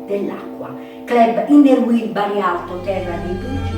dell'acqua. Club Inneer Bari Alto, terra dei principi.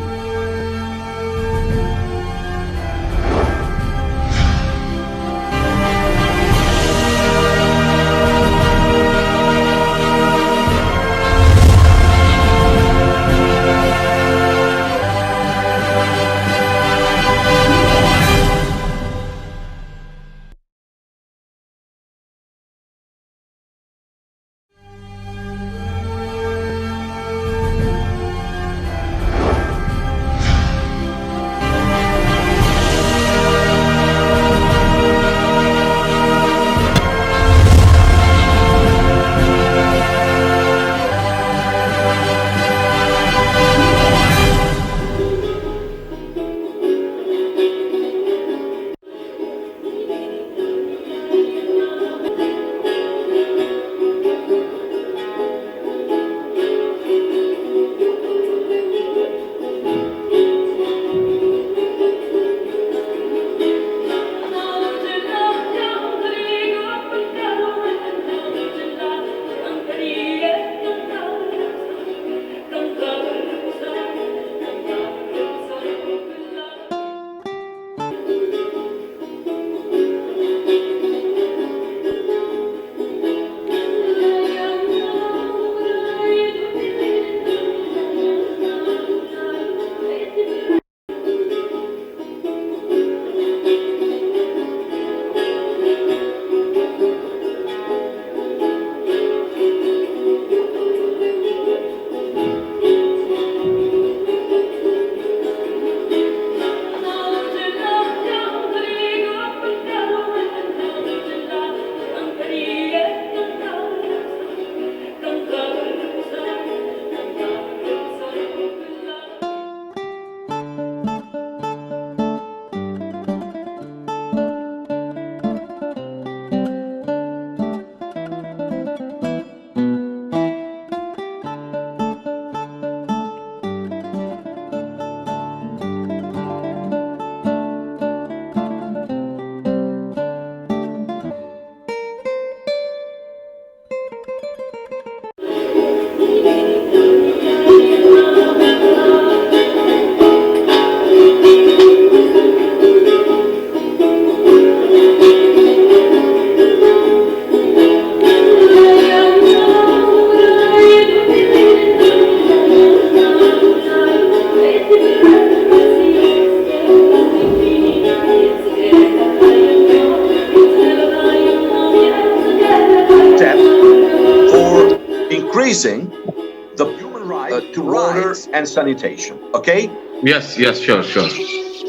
The human right to water and sanitation, ok? Yes, sure.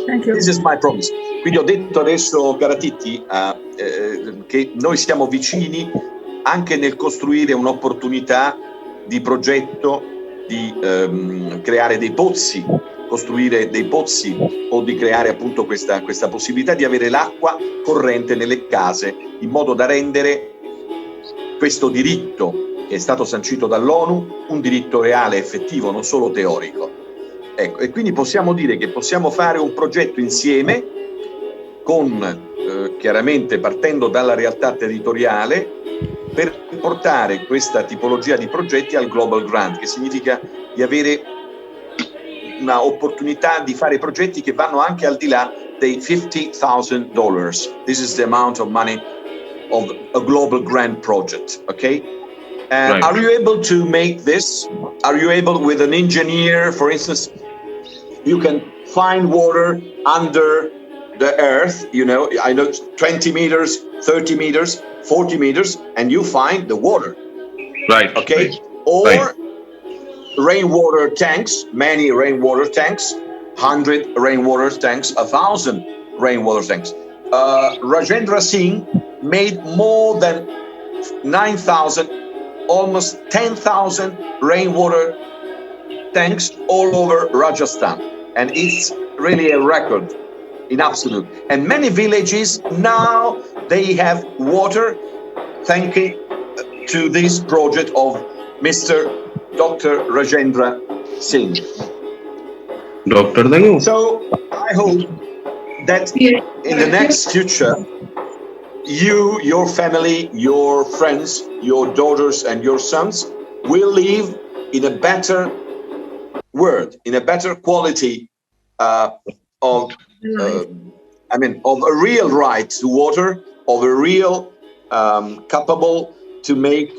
Thank you. This is my promise. Quindi ho detto adesso, cara Titti, che noi siamo vicini anche nel costruire un'opportunità di progetto, di creare dei pozzi, costruire dei pozzi o di creare appunto questa possibilità di avere l'acqua corrente nelle case in modo da rendere questo diritto che è stato sancito dall'ONU un diritto reale, effettivo, non solo teorico. Ecco, e quindi possiamo dire che possiamo fare un progetto insieme con chiaramente partendo dalla realtà territoriale per portare questa tipologia di progetti al Global Grant, che significa di avere una opportunità di fare progetti che vanno anche al di là dei $50,000. This is the amount of money of a Global Grant project, ok? Right. Are you able to make this? Are you able, with an engineer, for instance, you can find water under the earth, you know, I know 20 meters, 30 meters, 40 meters, and you find the water. Right. Okay? Right. Or Right. rainwater tanks, many rainwater tanks, 100 rainwater tanks, 1,000 rainwater tanks. Rajendra Singh made more than 9,000, almost 10,000 rainwater tanks all over Rajasthan. And it's really a record in absolute. And many villages now, they have water thanks to this project of Mr. Dr. Rajendra Singh. Dr. Dangu. So I hope that in the next future, you, your family, your friends, your daughters and your sons will live in a better world, in a better quality of a real right to water, of a real capable to make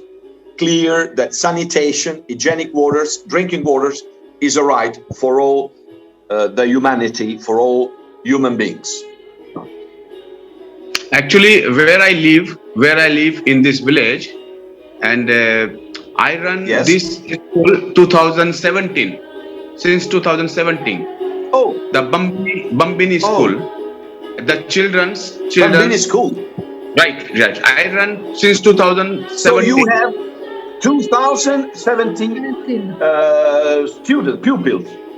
clear that sanitation, hygienic waters, drinking waters is a right for all the humanity, for all human beings. Actually, where I live in this village, and I run Yes. this school 2017. Since 2017, Oh, the Bambini school, the children's Bambini school. Right. I run since 2017. So you have 2017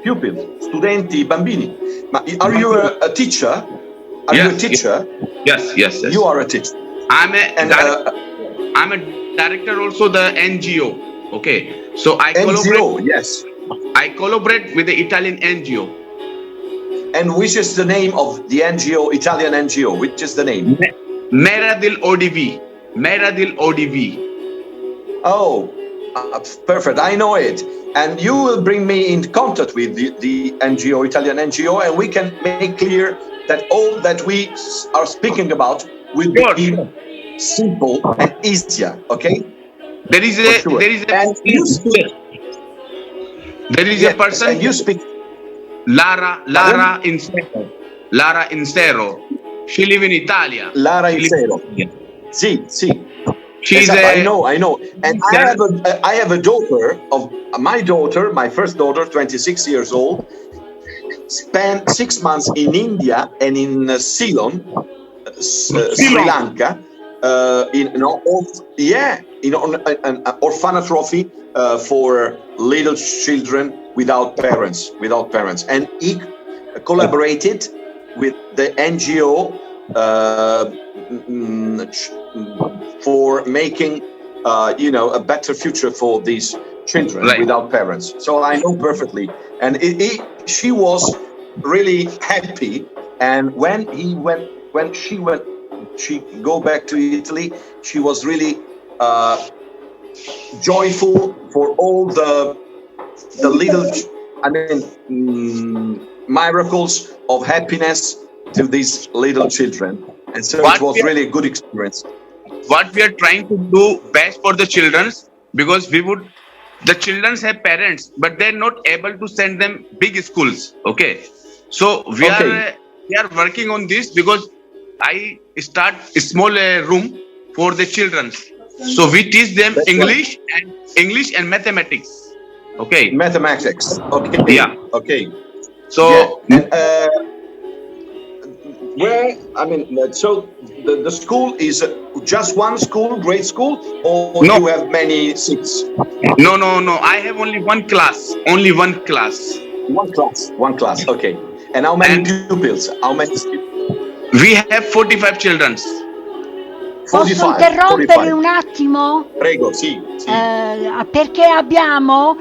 pupils, studenti, bambini. Are you a teacher? Are you a teacher? Yes. You are a teacher. I'm a director also the NGO. Okay. So I NGO, yes. I collaborate with the Italian NGO. And which is the name of the NGO, Italian NGO? Which is the name? Mera Dil ODV. Mera Dil ODV. Oh, perfect. I know it. And you will bring me in contact with the NGO, Italian NGO, and we can make clear that all that we are speaking about will be simple and easier. Okay? There is a person. And you speak. Lara Insero. She live in Italia. Lara Insero. Sì. She's I know. And I have a daughter of my first daughter, 26 years old, spent 6 months in India and in Ceylon, Sri Lanka, in an orphanage for little children without parents. And he collaborated with the NGO for making a better future for these children without parents. So I know perfectly. And she was really happy. And when she go back to Italy, she was really joyful for all the little, miracles of happiness to these little children. And so it was really a good experience. What we are trying to do best for the children, because the children have parents, but they're not able to send them big schools. Okay. So we are working on this, because I start a small room for the children. So we teach them English and mathematics. Okay. Mathematics. Okay. Yeah. Okay. So so the school is just one school, grade school, or you have many seats? No. I have only one class. Only one class. One class. Okay. And how many pupils? How many students? We have 45 children. Posso interrompere un attimo? Prego, sì. Perché abbiamo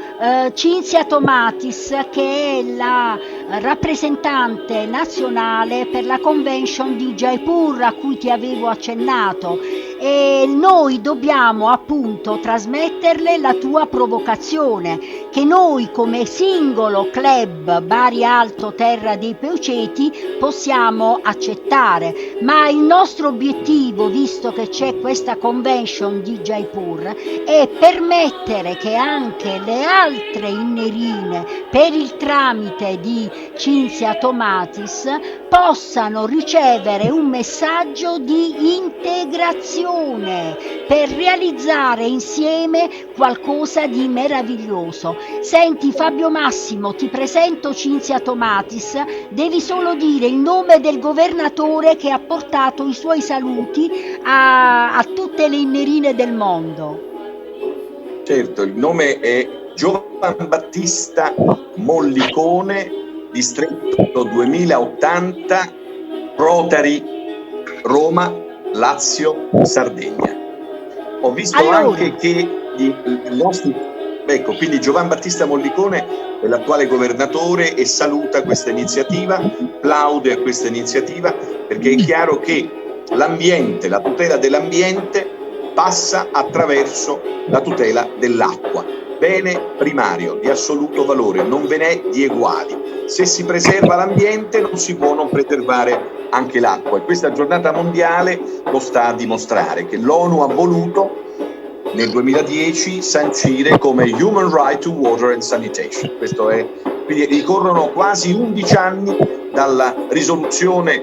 Cinzia Tomatis, che è la rappresentante nazionale per la convention di Jaipur a cui ti avevo accennato, e noi dobbiamo appunto trasmetterle la tua provocazione, che noi come singolo club Bari Alto Terra dei Peuceti possiamo accettare, ma il nostro obiettivo, visto che c'è questa convention di Jaipur, è permettere che anche le altre innerine, per il tramite di Cinzia Tomatis, possano ricevere un messaggio di integrazione per realizzare insieme qualcosa di meraviglioso. Senti Fabio Massimo, ti presento Cinzia Tomatis, devi solo dire il nome del governatore che ha portato i suoi saluti a tutte le innerine del mondo. Certo, il nome è Giovan Battista Mollicone, distretto 2080, Rotary, Roma, Lazio, Sardegna. Ho visto anche che i nostri... Ecco, quindi Giovan Battista Mollicone è l'attuale governatore e saluta questa iniziativa, plaude a questa iniziativa, perché è chiaro che l'ambiente, la tutela dell'ambiente passa attraverso la tutela dell'acqua, bene primario di assoluto valore, non ve n'è di eguali. Se si preserva l'ambiente non si può non preservare anche l'acqua, e questa giornata mondiale lo sta a dimostrare, che l'ONU ha voluto nel 2010 sancire come Human Right to Water and Sanitation. Questo è, quindi ricorrono quasi 11 anni dalla risoluzione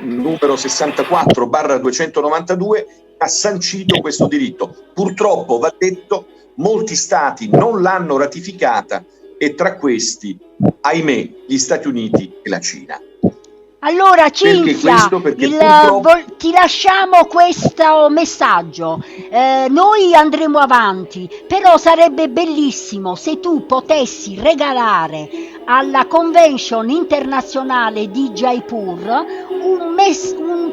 numero 64/292 ha sancito questo diritto. Purtroppo, va detto, molti stati non l'hanno ratificata, e tra questi, ahimè, gli Stati Uniti e la Cina. Allora Cinzia, purtroppo... ti lasciamo questo messaggio, noi andremo avanti, però sarebbe bellissimo se tu potessi regalare alla convention internazionale di Jaipur un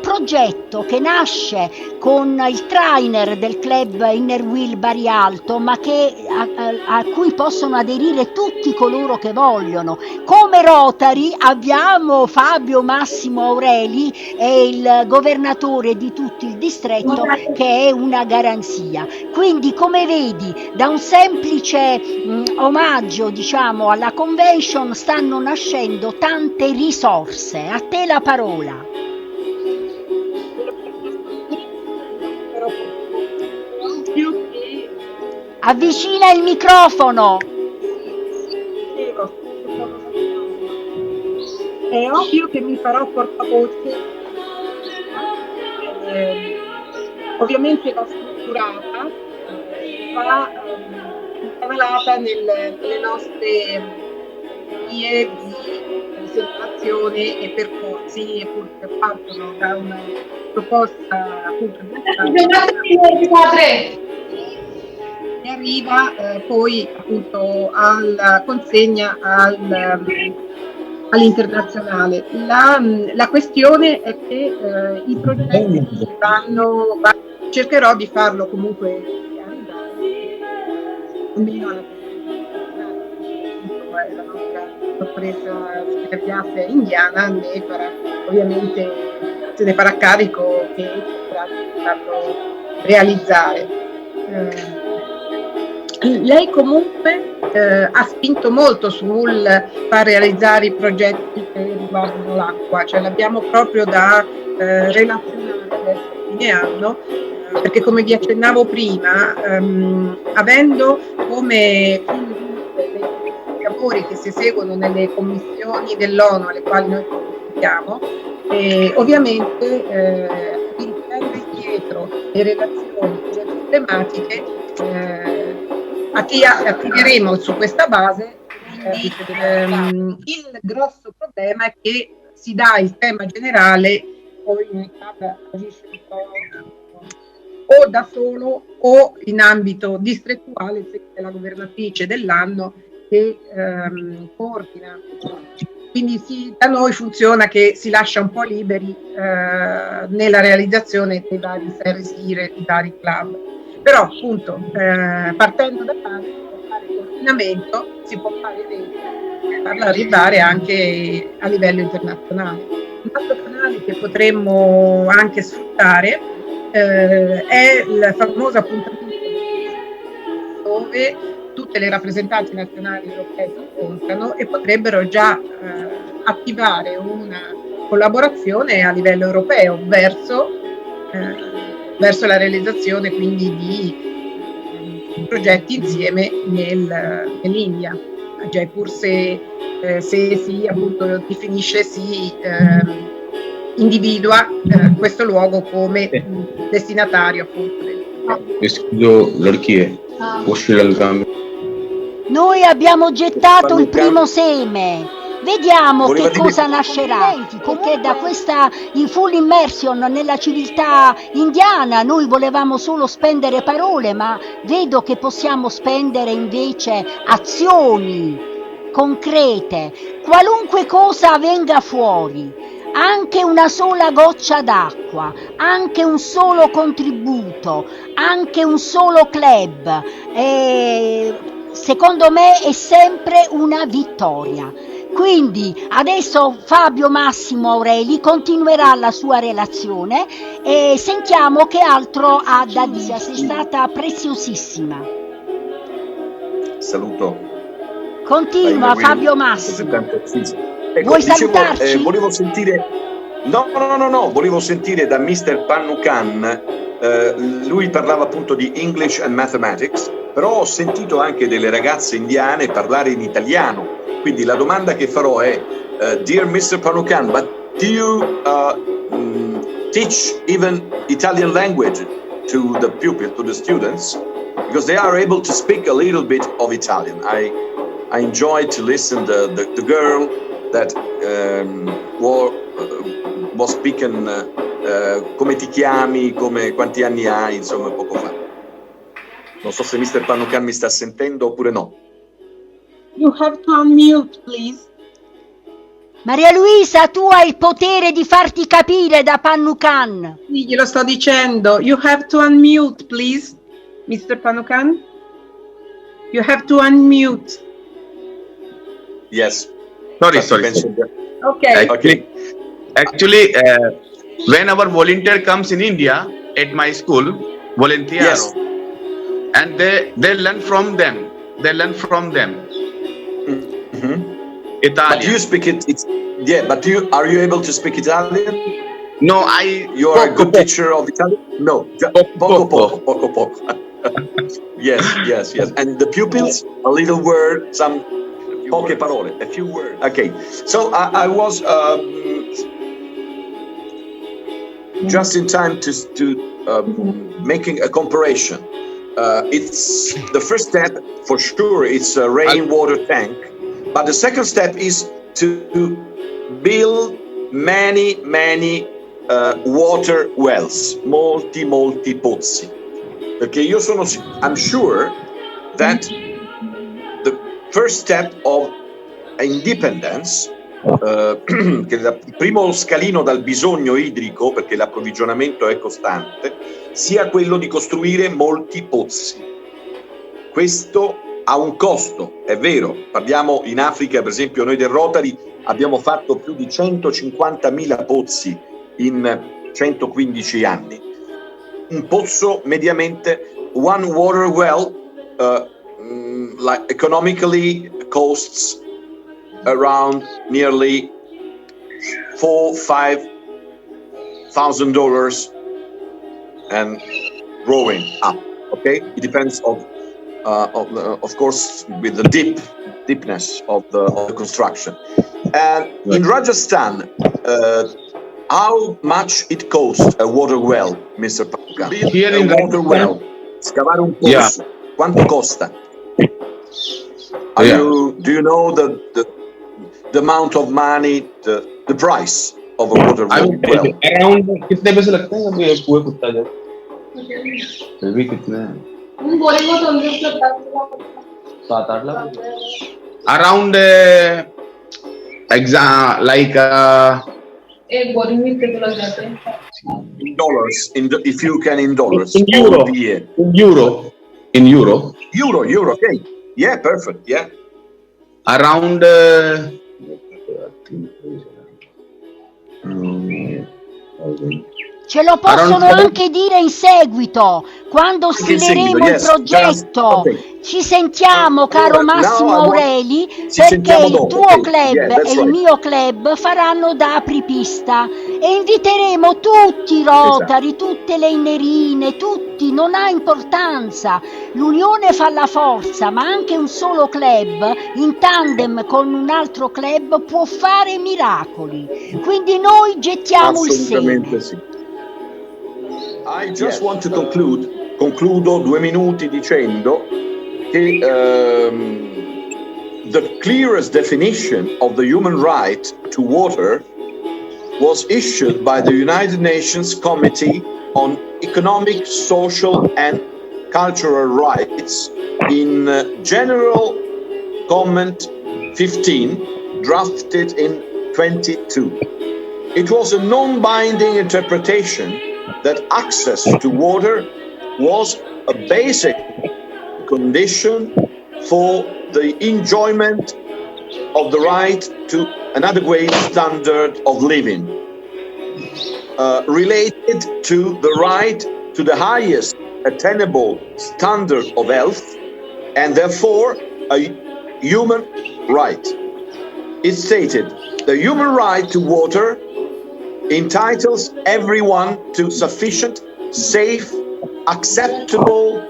progetto che nasce con il trainer del club Inneer Bari Alto, ma a cui possono aderire tutti coloro che vogliono. Come Rotary abbiamo Fabio Massimo Aureli, è il governatore di tutto il distretto, che è una garanzia. Quindi, come vedi, da un semplice omaggio, diciamo, alla convention stanno nascendo tante risorse. A te la parola. Avvicina il microfono. È ovvio che mi farò portavoce, ovviamente va strutturata, va incavalata nelle nostre vie di segnalazione e percorsi, appunto, che partono da una proposta appunto e arriva poi appunto alla consegna all'internazionale. La questione è che i progetti cercherò di farlo comunque almeno alla la nostra dottoressa Piazza indiana ovviamente se ne farà carico che farlo realizzare. Lei comunque ha spinto molto sul far realizzare i progetti che riguardano l'acqua, cioè l'abbiamo proprio da relazionare verso fine anno, perché come vi accennavo prima, avendo come dei lavori che si eseguono nelle commissioni dell'ONU alle quali noi partecipiamo, ovviamente riprendere indietro le relazioni tematiche, attiveremo su questa base. Il grosso problema è che si dà il tema generale, poi in agisce un po' o da solo o in ambito distrettuale, se è la governatrice dell'anno che coordina. Quindi da noi funziona che si lascia un po' liberi nella realizzazione dei vari service, dei vari club. Però appunto partendo da coordinamento si può fare farla arrivare anche a livello internazionale. Un altro canale che potremmo anche sfruttare è il famoso appuntamento dove tutte le rappresentanti nazionali europee si incontrano e potrebbero già attivare una collaborazione a livello europeo verso la realizzazione quindi di progetti insieme nell'India. A Jaipur se si appunto definisce, si individua questo luogo come destinatario appunto Noi abbiamo gettato il primo seme. Vediamo che cosa nascerà, perché da questa full immersion nella civiltà indiana noi volevamo solo spendere parole, ma vedo che possiamo spendere invece azioni concrete. Qualunque cosa venga fuori, anche una sola goccia d'acqua, anche un solo contributo, anche un solo club, secondo me è sempre una vittoria. Quindi adesso Fabio Massimo Aureli continuerà la sua relazione e sentiamo che altro ha da dire. Sei stata preziosissima. Saluto. Continua Fabio Massimo. Ecco, Vuoi salutarci? Volevo sentire volevo sentire da Mr. Pannukan, lui parlava appunto di English and Mathematics, però ho sentito anche delle ragazze indiane parlare in italiano, quindi la domanda che farò è Dear Mr. Pannukan, but do you teach even Italian language to the pupils, to the students? Because they are able to speak a little bit of Italian. I enjoyed to listen the girl that was speaking come ti chiami, quanti anni hai, insomma, poco fa. Non so se Mr. Pannukan mi sta sentendo oppure no. You have to unmute, please. Maria Luisa, tu hai il potere di farti capire da Pannukan. Sì, glielo sto dicendo. You have to unmute, please, Mr. Pannukan. You have to unmute. Yes. Sorry. Okay. Actually, when our volunteer comes in India at my school, volunteer, yes. And they learn from them. Mm-hmm. Italian. But you speak it. But are you able to speak Italian? No, You are a good teacher of Italian? No, poco. Yes. And the pupils, a little word, some poche parole, a few words. Okay, so I was just in time to making a comparison. It's the first step for sure. It's a rainwater tank, but the second step is to build many water wells, molti pozzi. Perché I'm sure that the first step of independence, che è il primo scalino dal bisogno idrico, perché l'approvvigionamento è costante, sia quello di costruire molti pozzi. Questo ha un costo, è vero. Parliamo in Africa, per esempio, noi del Rotary abbiamo fatto più di 150.000 pozzi in 115 anni. Un pozzo mediamente, one water well, like economically costs around nearly $4,000-5,000 and growing up. Okay, it depends of course with the deepness of the construction. And in Rajasthan, how much it costs a water well, Mr. Pannukan? Here in water well, scavare un pozzo, quanto costa? Do you know the amount of money, the price of a water well? Around कितने पैसे लगते हैं जब ये कुएं खुदता जाए? भी कितने? $7-8 lakh. Around like in dollars, if you can in dollars. In euro. In euro. Euro. Okay. Yeah, perfect. Yeah. Around Ce lo possono anche dire in seguito, quando stileremo il progetto. Ci sentiamo, caro Massimo Aureli, perché il tuo club e il mio club faranno da apripista e inviteremo tutti i Rotary, tutte le innerine, tutti, non ha importanza. L'unione fa la forza, ma anche un solo club in tandem con un altro club può fare miracoli. Quindi noi gettiamo il seme. Sì. I just want to concludo 2 minuti dicendo che the clearest definition of the human right to water was issued by the United Nations Committee on Economic, Social and Cultural Rights in General Comment 15, drafted in 22. It was a non-binding interpretation that access to water was a basic condition for the enjoyment of the right to an adequate standard of living, related to the right to the highest attainable standard of health, and therefore a human right. It stated, the human right to water entitles everyone to sufficient, safe, acceptable,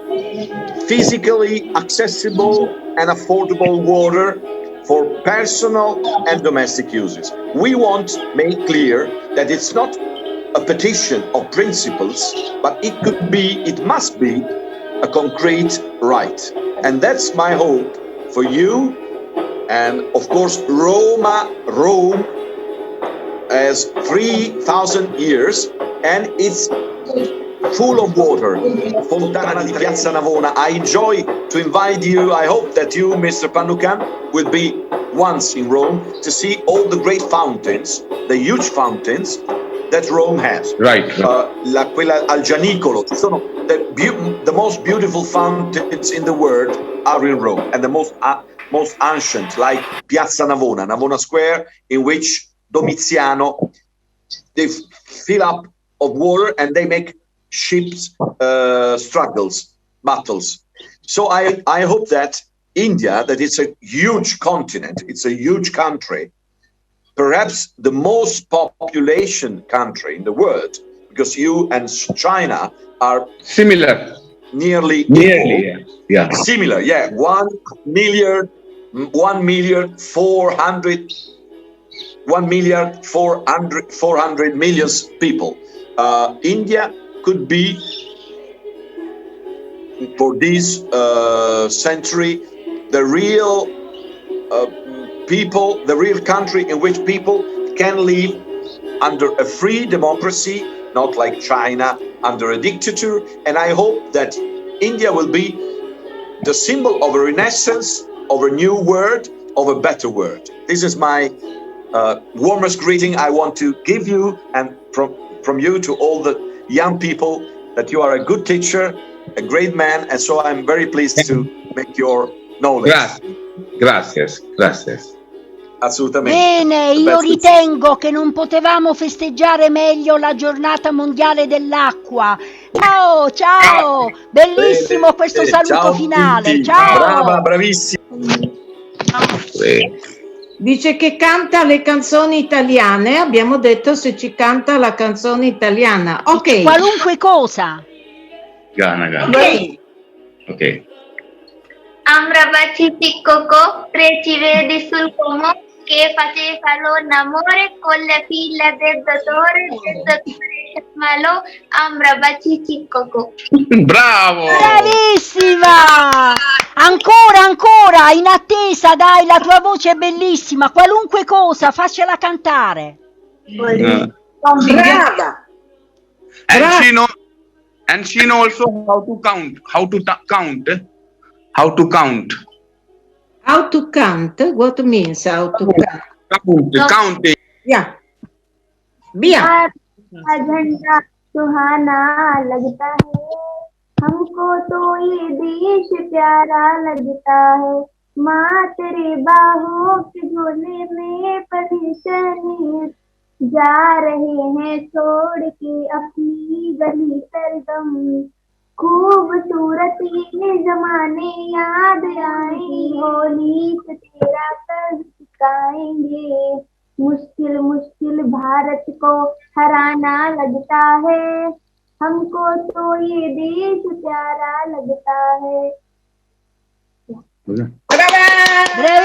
physically accessible and affordable water for personal and domestic uses. We want to make clear that it's not a petition of principles, but it must be a concrete right. And that's my hope for you. And of course, Rome has 3,000 years and it's full of water. Fontana di Piazza Navona. I enjoy to invite you. I hope that you, Mr. Pandukan, will be once in Rome to see all the great fountains, the huge fountains that Rome has. Right. Quella al Gianicolo. Sono the most beautiful fountains in the world are in Rome, and the most ancient, like Piazza Navona, Navona Square, in which Domiziano, they fill up of water and they make ships battles. So I hope that India, that it's a huge continent, it's a huge country, perhaps the most population country in the world, because you and China are similar, nearly equal. Yeah. Similar, yeah. 1,400,000,000 people. India could be, for this century, the real people, the real country in which people can live under a free democracy, not like China under a dictator. And I hope that India will be the symbol of a renaissance, of a new world, of a better world. This is my warmest greeting I want to give you, and from you to all the young people, that you are a good teacher, a great man, and so I'm very pleased to make your knowledge. Gracias. Assolutamente. Bene, io ritengo che non potevamo festeggiare meglio la giornata mondiale dell'acqua. Ciao, bellissimo. Bene. Questo saluto ciao finale. Tutti. Ciao. Brava, bravissima. Dice che canta le canzoni italiane, abbiamo detto se ci canta la canzone italiana. Ok. Qualunque cosa. Gana. Ok. Amrabaci Ticcocò, 3 ci vedi sul pomo, che faceva l'amore con le figlie del dottore Malo, Amrabaci Ticcocò. Bravo! Bravissima! Ancora, in attesa, dai, la tua voce è bellissima, qualunque cosa, faccela cantare. Brava! And she know also how to count. How to count? What means how to count? Counting. Yeah. Via. झंडा सुहाना लगता है, हमको तो ये देश प्यारा लगता है, माँ तेरे बाहों के झोले में परेशानी जा रहे हैं छोड़ के अपनी गली सरगम, खूबसूरत ये जमाने याद आएंगे, होली से तेरा कर्ज चुकाएंगे, मुश्किल मुश्किल भारत को हराना लगता है, हमको तो ये देश प्यारा लगता है। Brava!